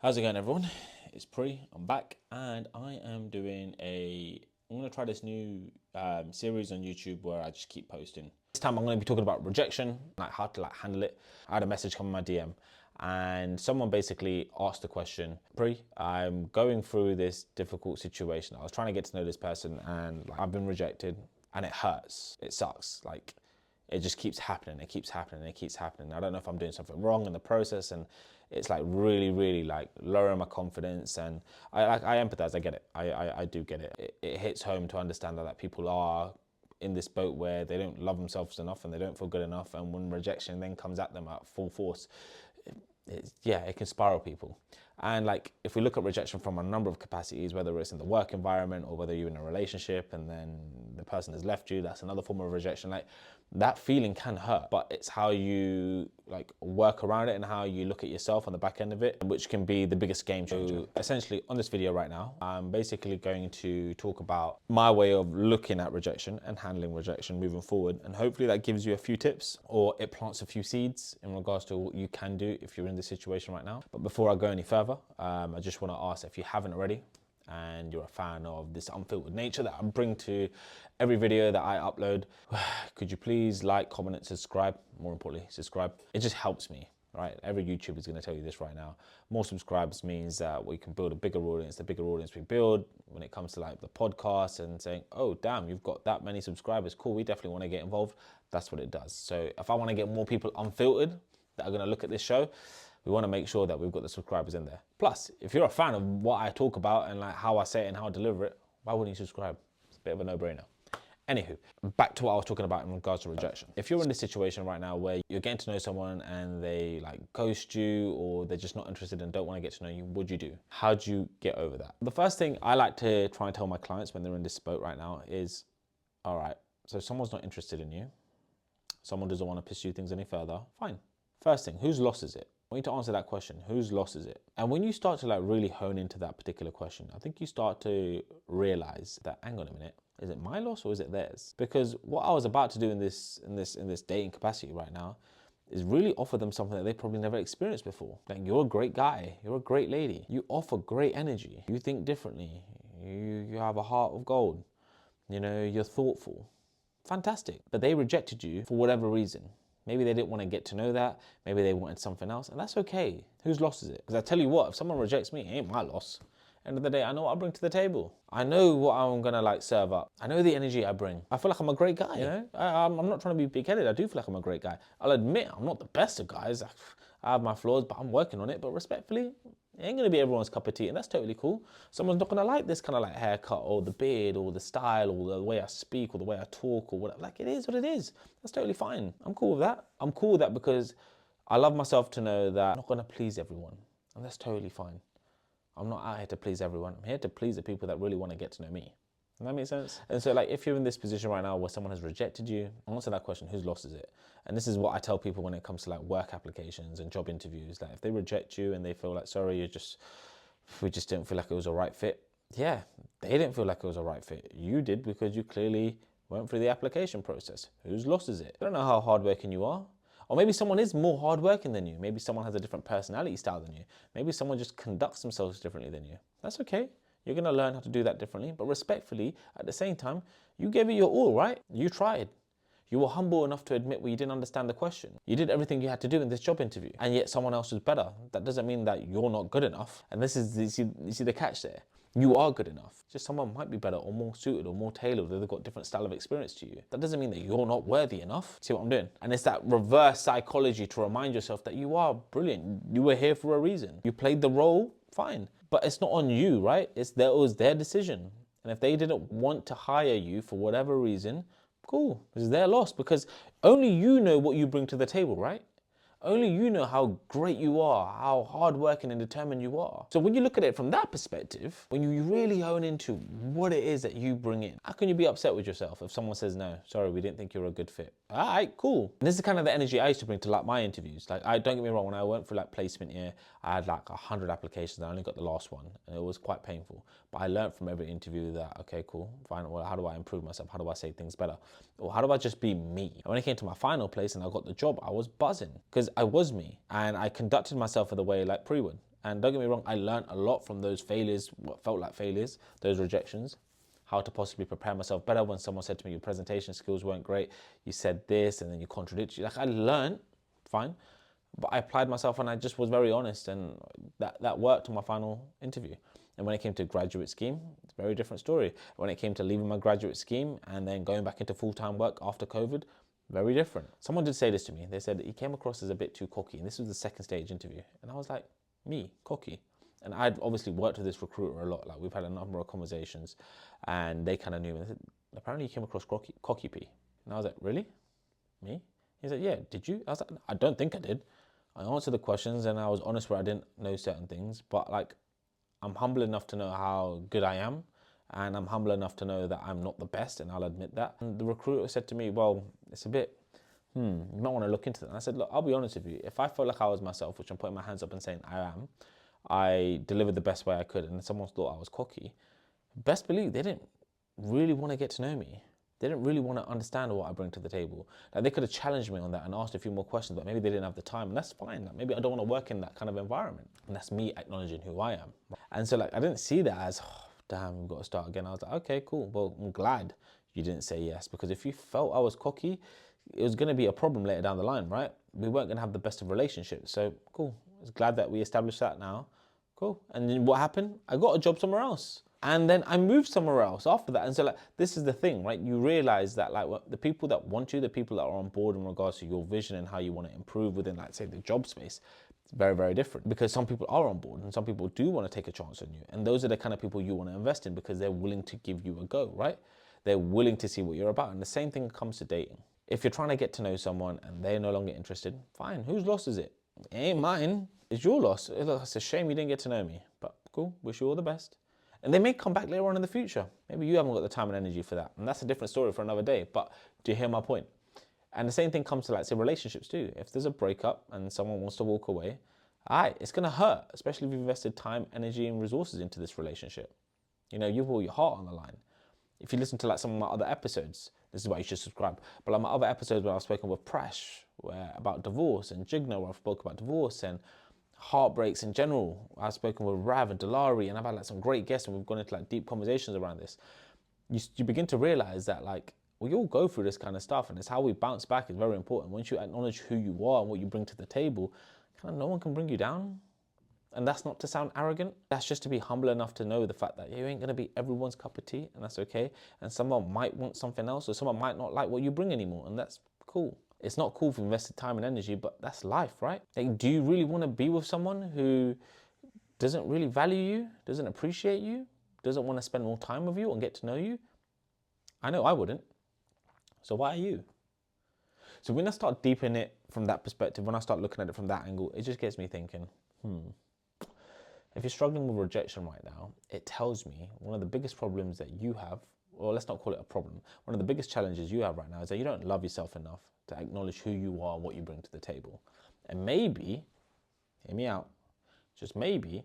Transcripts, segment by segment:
How's it going, everyone? It's Pri, I'm back, and I'm gonna try this new series on YouTube where I just keep posting. This time I'm gonna be talking about rejection, like how to handle it. I had a message come in my DM and someone basically asked the question, Pri, I'm going through this difficult situation. I was trying to get to know this person and I've been rejected and it hurts. It sucks. It just keeps happening. It keeps happening. It keeps happening. I don't know if I'm doing something wrong in the process, and it's really lowering my confidence. And I empathize. I get it. I do get it. It hits home to understand that people are in this boat where they don't love themselves enough and they don't feel good enough. And when rejection then comes at them at full force, it can spiral people. And if we look at rejection from a number of capacities, whether it's in the work environment or whether you're in a relationship and then the person has left you, that's another form of rejection. That feeling can hurt, but it's how you work around it and how you look at yourself on the back end of it, which can be the biggest game changer. So essentially on this video right now, I'm basically going to talk about my way of looking at rejection and handling rejection moving forward. And hopefully that gives you a few tips or it plants a few seeds in regards to what you can do if you're in this situation right now. But before I go any further, I just want to ask, if you haven't already, and you're a fan of this unfiltered nature that I bring to every video that I upload, could you please like, comment, and subscribe? More importantly, subscribe. It just helps me, right? Every YouTuber is going to tell you this right now. More subscribers means that we can build a bigger audience. The bigger audience we build when it comes to the podcast and saying, oh, damn, you've got that many subscribers. Cool, we definitely want to get involved. That's what it does. So if I want to get more people unfiltered that are going to look at this show, we want to make sure that we've got the subscribers in there. Plus, if you're a fan of what I talk about and how I say it and how I deliver it, why wouldn't you subscribe? It's a bit of a no-brainer. Anywho, back to what I was talking about in regards to rejection. If you're in this situation right now where you're getting to know someone and they ghost you, or they're just not interested and don't want to get to know you, what do you do? How do you get over that? The first thing I like to try and tell my clients when they're in this boat right now is, all right, so someone's not interested in you. Someone doesn't want to pursue things any further. Fine. First thing, whose loss is it? I want you to answer that question. Whose loss is it? And when you start to really hone into that particular question, I think you start to realize that, hang on a minute, is it my loss or is it theirs? Because what I was about to do in this dating capacity right now is really offer them something that they probably never experienced before. You're a great guy, you're a great lady, you offer great energy, you think differently, you have a heart of gold, you're thoughtful. Fantastic. But they rejected you for whatever reason. Maybe they didn't want to get to know that. Maybe they wanted something else, and that's okay. Whose loss is it? Because I tell you what, if someone rejects me, it ain't my loss. End of the day, I know what I bring to the table. I know what I'm gonna serve up. I know the energy I bring. I feel like I'm a great guy, I'm not trying to be big-headed. I do feel like I'm a great guy. I'll admit I'm not the best of guys. I have my flaws, but I'm working on it. But respectfully, it ain't gonna be everyone's cup of tea, and that's totally cool. Someone's not gonna like this kind of haircut or the beard or the style or the way I speak or the way I talk or whatever. It is what it is. That's totally fine. I'm cool with that. I'm cool with that because I love myself to know that I'm not gonna please everyone, and that's totally fine. I'm not out here to please everyone. I'm here to please the people that really want to get to know me. Does that make sense? And so if you're in this position right now where someone has rejected you, answer that question, whose loss is it? And this is what I tell people when it comes to work applications and job interviews. If they reject you and they feel sorry, we just didn't feel like it was a right fit. Yeah, they didn't feel like it was a right fit. You did, because you clearly went through the application process. Whose loss is it? I don't know how hardworking you are. Or maybe someone is more hardworking than you. Maybe someone has a different personality style than you. Maybe someone just conducts themselves differently than you. That's okay. You're gonna learn how to do that differently, but respectfully, at the same time, you gave it your all, right? You tried. You were humble enough to admit you didn't understand the question. You did everything you had to do in this job interview, and yet someone else was better. That doesn't mean that you're not good enough. And this is, you see the catch there. You are good enough. Just someone might be better or more suited or more tailored, or they've got different style of experience to you. That doesn't mean that you're not worthy enough. See what I'm doing? And it's that reverse psychology to remind yourself that you are brilliant. You were here for a reason. You played the role, fine. But it's not on you, right? It was their decision. And if they didn't want to hire you for whatever reason, cool. It's their loss, because only you know what you bring to the table, right? Only you know how great you are, how hardworking and determined you are. So when you look at it from that perspective, when you really hone into what it is that you bring in, how can you be upset with yourself if someone says, no, sorry, we didn't think you're a good fit? All right, cool. And this is kind of the energy I used to bring to my interviews. I don't get me wrong, when I went through placement year, I had 100 applications. I only got the last one, and it was quite painful. But I learned from every interview that, okay, cool, fine. Well, how do I improve myself? How do I say things better? Or how do I just be me? And when it came to my final place and I got the job, I was buzzing because I was me, and I conducted myself in the way Pri would. And don't get me wrong, I learned a lot from those failures, what felt like failures, those rejections, how to possibly prepare myself better when someone said to me, your presentation skills weren't great, you said this, and then you contradicted. Like, I learned, fine, but I applied myself and I just was very honest, and that worked on my final interview. And when it came to graduate scheme, it's a very different story. When it came to leaving my graduate scheme and then going back into full-time work after COVID, very different. Someone did say this to me. They said that he came across as a bit too cocky, and this was the second stage interview. And I was like, me, cocky? And I'd obviously worked with this recruiter a lot. Like, we've had a number of conversations, and they kind of knew me. They said, apparently you came across cocky P. And I was like, really? Me? He said, yeah, did you? I was like, I don't think I did. I answered the questions and I was honest where I didn't know certain things, but like, I'm humble enough to know how good I am, and I'm humble enough to know that I'm not the best, and I'll admit that. And the recruiter said to me, well, it's a bit, you might want to look into that. And I said, look, I'll be honest with you. If I felt like I was myself, which I'm putting my hands up and saying I am, I delivered the best way I could, and someone thought I was cocky, best believe they didn't really want to get to know me. They didn't really want to understand what I bring to the table. Like, they could have challenged me on that and asked a few more questions, but maybe they didn't have the time, and that's fine. Like, maybe I don't want to work in that kind of environment, and that's me acknowledging who I am. And so, like, I didn't see that as, oh, damn, we've got to start again. I was like, okay, cool. Well, I'm glad you didn't say yes, because if you felt I was cocky, it was going to be a problem later down the line, right? We weren't going to have the best of relationships. So cool. I was glad that we established that now. Cool. And then what happened? I got a job somewhere else. And then I moved somewhere else after that. And so, like, this is the thing, right? You realize that, like, the people that want you, the people that are on board in regards to your vision and how you want to improve within, like, say, the job space, it's very, very different, because some people are on board and some people do want to take a chance on you. And those are the kind of people you want to invest in, because they're willing to give you a go, right? They're willing to see what you're about. And the same thing comes to dating. If you're trying to get to know someone and they're no longer interested, fine. Whose loss is it? It ain't mine. It's your loss. It's a shame you didn't get to know me, but cool. Wish you all the best. And they may come back later on in the future. Maybe you haven't got the time and energy for that. And that's a different story for another day. But do you hear my point? And the same thing comes to, like, say, relationships too. If there's a breakup and someone wants to walk away, it's going to hurt, especially if you've invested time, energy, and resources into this relationship. You know, you've all your heart on the line. If you listen to, like, some of my other episodes, this is why you should subscribe. But like my other episodes where I've spoken with Prash about divorce, and Jigna where I've spoken about divorce and heartbreaks in general. I've spoken with Rav and Dalari, and I've had, like, some great guests, and we've gone into, like, deep conversations around this. You begin to realize that, like, we all go through this kind of stuff, and it's how we bounce back is very important. Once you acknowledge who you are and what you bring to the table, kind of no one can bring you down. And that's not to sound arrogant. That's just to be humble enough to know the fact that you ain't going to be everyone's cup of tea, and that's okay. And someone might want something else, or someone might not like what you bring anymore, and that's cool. It's not cool if you've invested time and energy, but that's life, right? Like, do you really want to be with someone who doesn't really value you, doesn't appreciate you, doesn't want to spend more time with you and get to know you? I know I wouldn't. So why are you? So when I start deepening it from that perspective, when I start looking at it from that angle, it just gets me thinking, if you're struggling with rejection right now, it tells me one of the biggest problems that you have, or let's not call it a problem, one of the biggest challenges you have right now is that you don't love yourself enough to acknowledge who you are and what you bring to the table. And maybe, hear me out, just maybe,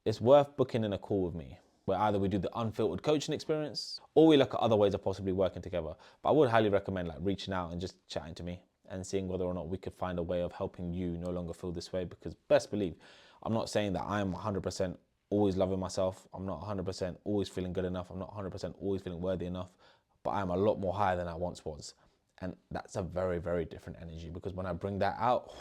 it's worth booking in a call with me, where either we do the Unfiltered coaching experience, or we look at other ways of possibly working together. But I would highly recommend, like, reaching out and just chatting to me and seeing whether or not we could find a way of helping you no longer feel this way. Because best believe, I'm not saying that I'm 100% always loving myself. I'm not 100% always feeling good enough. I'm not 100% always feeling worthy enough, but I'm a lot more higher than I once was. And that's a very, very different energy, because when I bring that out,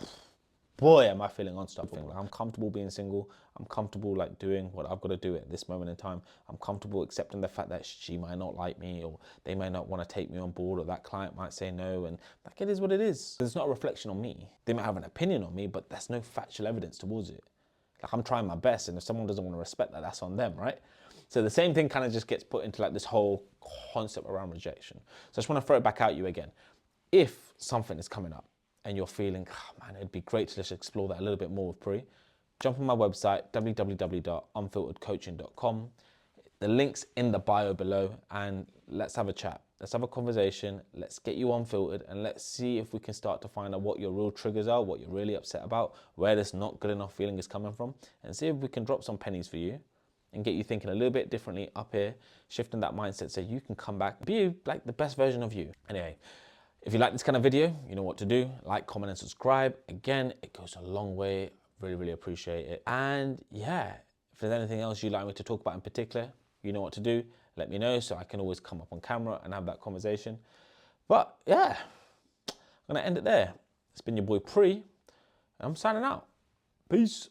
boy, am I feeling unstoppable. Like, I'm comfortable being single. I'm comfortable, like, doing what I've got to do at this moment in time. I'm comfortable accepting the fact that she might not like me, or they may not want to take me on board, or that client might say no. And, like, it is what it is. It's not a reflection on me. They might have an opinion on me, but that's no factual evidence towards it. Like, I'm trying my best, and if someone doesn't want to respect that, that's on them, right? So the same thing kind of just gets put into, like, this whole concept around rejection. So I just want to throw it back at you again. If something is coming up and you're feeling, oh, man, it'd be great to just explore that a little bit more with Pri, jump on my website, www.unfilteredcoaching.com. The link's in the bio below, and let's have a chat. Let's have a conversation. Let's get you unfiltered, and let's see if we can start to find out what your real triggers are, what you're really upset about, where this not good enough feeling is coming from, and see if we can drop some pennies for you and get you thinking a little bit differently up here, shifting that mindset so you can come back, be like the best version of you. Anyway, if you like this kind of video, you know what to do. Like, comment, and subscribe. Again, it goes a long way. Really, really appreciate it. And yeah, if there's anything else you'd like me to talk about in particular, you know what to do. Let me know so I can always come up on camera and have that conversation. But yeah, I'm going to end it there. It's been your boy Pre, and I'm signing out. Peace.